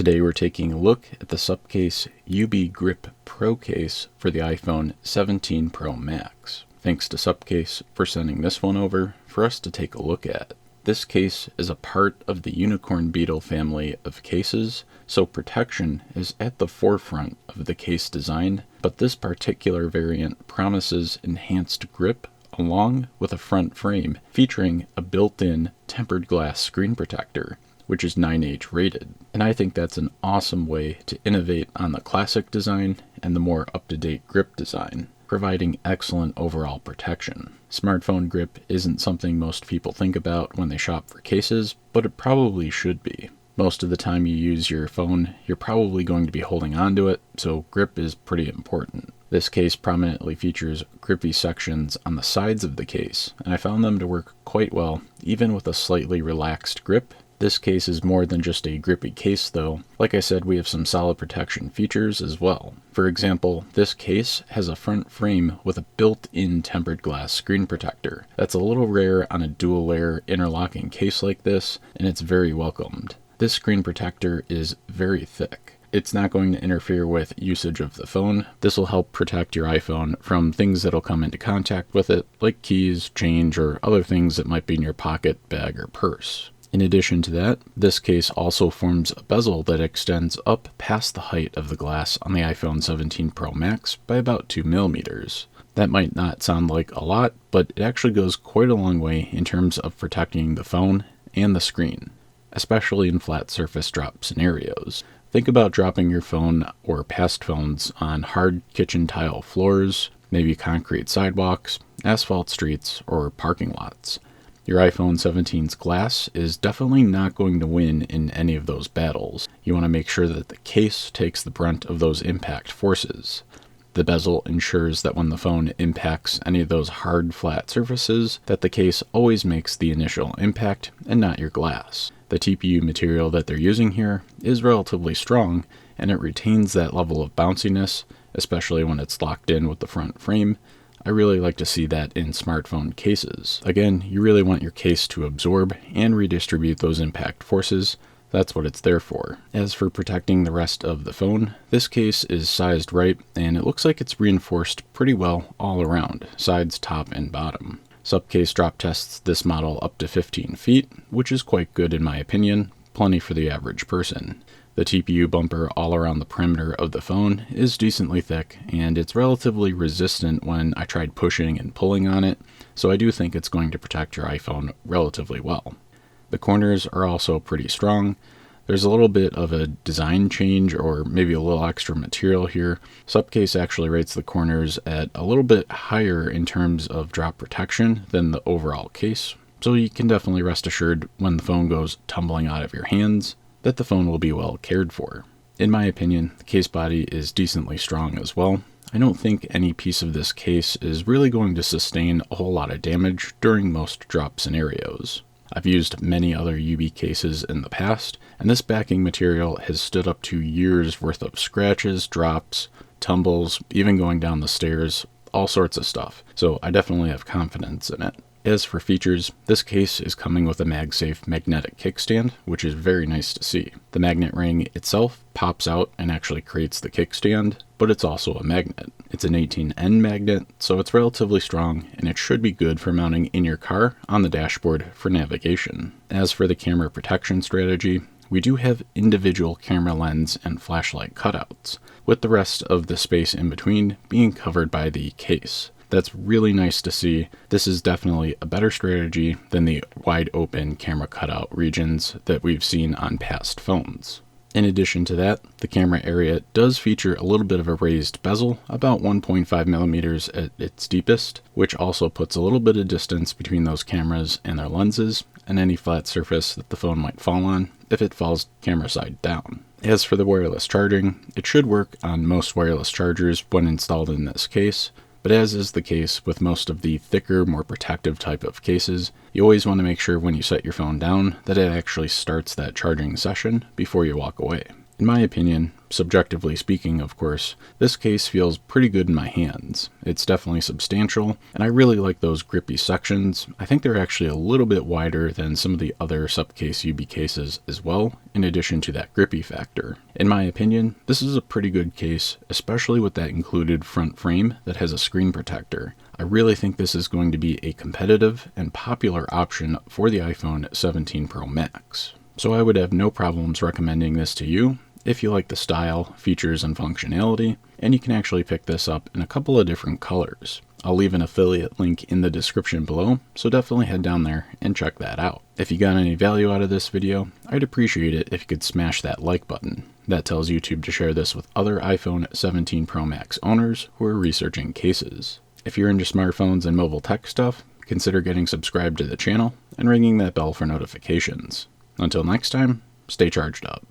Today we're taking a look at the Supcase UB Grip Pro case for the iPhone 17 Pro Max. Thanks to Supcase for sending this one over for us to take a look at. This case is a part of the Unicorn Beetle family of cases, so protection is at the forefront of the case design, but this particular variant promises enhanced grip along with a front frame featuring a built-in tempered glass screen protector, which is 9H rated. And I think that's an awesome way to innovate on the classic design and the more up-to-date grip design, providing excellent overall protection. Smartphone grip isn't something most people think about when they shop for cases, but it probably should be. Most of the time you use your phone, you're probably going to be holding onto it, so grip is pretty important. This case prominently features grippy sections on the sides of the case, and I found them to work quite well, even with a slightly relaxed grip. This case is more than just a grippy case though. Like I said, we have some solid protection features as well. For example, this case has a front frame with a built-in tempered glass screen protector. That's a little rare on a dual layer interlocking case like this, and it's very welcomed. This screen protector is very thick. It's not going to interfere with usage of the phone. This will help protect your iPhone from things that'll come into contact with it, like keys, change, or other things that might be in your pocket, bag, or purse. In addition to that, this case also forms a bezel that extends up past the height of the glass on the iPhone 17 Pro Max by about 2 millimeters. That might not sound like a lot, but it actually goes quite a long way in terms of protecting the phone and the screen, especially in flat surface drop scenarios. Think about dropping your phone or past phones on hard kitchen tile floors, maybe concrete sidewalks, asphalt streets, or parking lots. Your iPhone 17's glass is definitely not going to win in any of those battles. You want to make sure that the case takes the brunt of those impact forces. The bezel ensures that when the phone impacts any of those hard, flat surfaces, that the case always makes the initial impact and not your glass. The TPU material that they're using here is relatively strong, and it retains that level of bounciness, especially when it's locked in with the front frame. I really like to see that in smartphone cases. Again, you really want your case to absorb and redistribute those impact forces. That's what it's there for. As for protecting the rest of the phone, this case is sized right, and it looks like it's reinforced pretty well all around, sides, top, and bottom. Supcase drop tests this model up to 15 feet, which is quite good in my opinion, plenty for the average person. The TPU bumper all around the perimeter of the phone is decently thick, and it's relatively resistant when I tried pushing and pulling on it, so I do think it's going to protect your iPhone relatively well. The corners are also pretty strong. There's a little bit of a design change or maybe a little extra material here. Supcase actually rates the corners at a little bit higher in terms of drop protection than the overall case, so you can definitely rest assured when the phone goes tumbling out of your hands that the phone will be well cared for. In my opinion, the case body is decently strong as well. I don't think any piece of this case is really going to sustain a whole lot of damage during most drop scenarios. I've used many other UB cases in the past, and this backing material has stood up to years worth of scratches, drops, tumbles, even going down the stairs, all sorts of stuff. So I definitely have confidence in it. As for features, this case is coming with a MagSafe magnetic kickstand, which is very nice to see. The magnet ring itself pops out and actually creates the kickstand, but it's also a magnet. It's an 18N magnet, so it's relatively strong, and it should be good for mounting in your car on the dashboard for navigation. As for the camera protection strategy, we do have individual camera lens and flashlight cutouts, with the rest of the space in between being covered by the case. That's really nice to see. This is definitely a better strategy than the wide open camera cutout regions that we've seen on past phones. In addition to that, the camera area does feature a little bit of a raised bezel, about 1.5 millimeters at its deepest, which also puts a little bit of distance between those cameras and their lenses and any flat surface that the phone might fall on if it falls camera side down. As for the wireless charging, it should work on most wireless chargers when installed in this case. But as is the case with most of the thicker, more protective type of cases, you always want to make sure when you set your phone down that it actually starts that charging session before you walk away. In my opinion, subjectively speaking of course, this case feels pretty good in my hands. It's definitely substantial, and I really like those grippy sections. I think they're actually a little bit wider than some of the other Supcase UB cases as well, in addition to that grippy factor. In my opinion, this is a pretty good case, especially with that included front frame that has a screen protector. I really think this is going to be a competitive and popular option for the iPhone 17 Pro Max. So I would have no problems recommending this to you if you like the style, features, and functionality, and you can actually pick this up in a couple of different colors. I'll leave an affiliate link in the description below, so definitely head down there and check that out. If you got any value out of this video, I'd appreciate it if you could smash that like button. That tells YouTube to share this with other iPhone 17 Pro Max owners who are researching cases. If you're into smartphones and mobile tech stuff, consider getting subscribed to the channel and ringing that bell for notifications. Until next time, stay charged up.